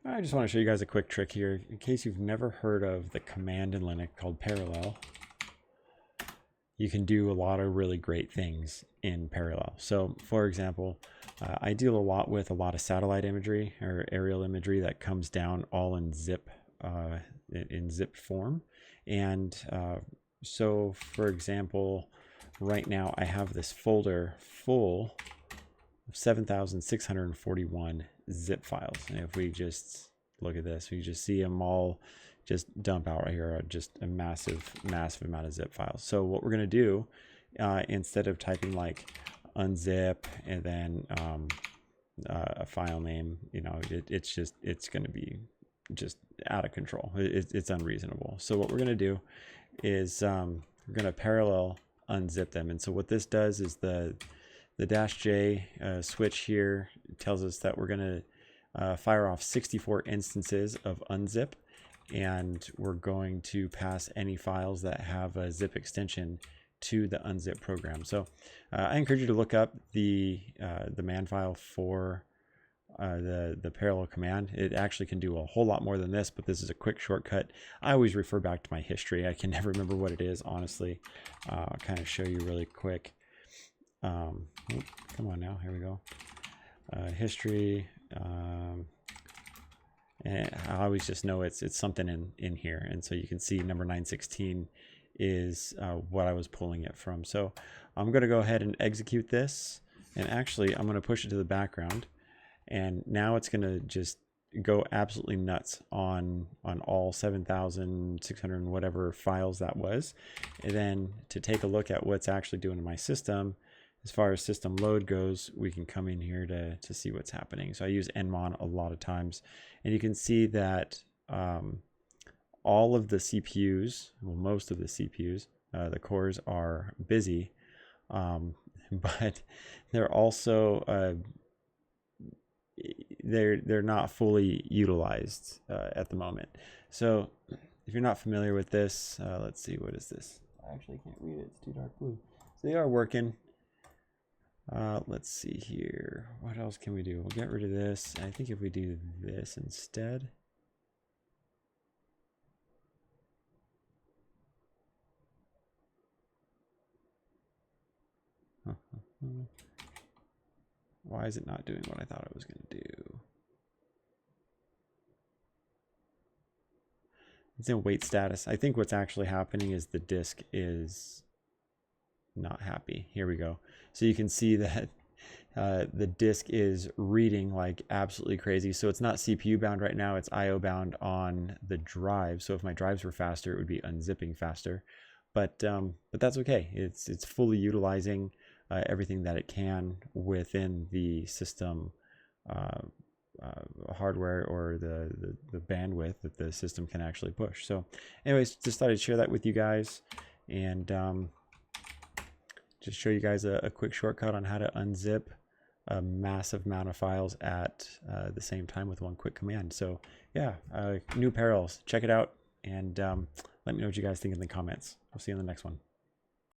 I just want to show you guys a quick trick here in case you've never heard of the command in Linux called parallel. You can do a lot of really great things in parallel. So for example, I deal a lot with a lot of satellite imagery or aerial imagery that comes down all in zip form. And so for example, right now I have this folder full of 7,641 zip files. And if we just look at this, we just see them all just dump out right here, just a massive amount of zip files. So what we're going to do, instead of typing like unzip and then a file name, you know, it's going to be just out of control. It's unreasonable. So what we're going to do is we're going to parallel unzip them. And so what this does is the -J switch here tells us that we're going to fire off 64 instances of unzip, and we're going to pass any files that have a zip extension to the unzip program. So I encourage you to look up the man file for the parallel command. It actually can do a whole lot more than this, but this is a quick shortcut. I always refer back to my history. I can never remember what it is, honestly. I'll kind of show you really quick. Come on now, here we go. History. And I always just know it's something in here, and so you can see number 916 is what I was pulling it from. So I'm going to go ahead and execute this, and actually I'm going to push it to the background, and now it's going to just go absolutely nuts on all 7,600 and whatever files that was. And then to take a look at what's actually doing in my system, as far as system load goes, we can come in here to see what's happening. So I use nmon a lot of times, and you can see that all of the CPUs, well, most of the CPUs, the cores are busy, but they're also they're not fully utilized at the moment. So if you're not familiar with this, let's see, what is this? I actually can't read it, it's too dark blue. So they are working. Let's see here. What else can we do? We'll get rid of this. I think if we do this instead. Why is it not doing what I thought it was going to do? It's in wait status. I think what's actually happening is the disk is not happy. Here we go. So you can see that the disk is reading like absolutely crazy. So it's not CPU bound right now, it's IO bound on the drive. So if my drives were faster, it would be unzipping faster. But that's okay. It's fully utilizing everything that it can within the system hardware or the bandwidth that the system can actually push. So anyways, just thought I'd share that with you guys, and just show you guys a quick shortcut on how to unzip a massive amount of files at the same time with one quick command. So yeah, new parallels, check it out, and let me know what you guys think in the comments. I'll see you in the next one.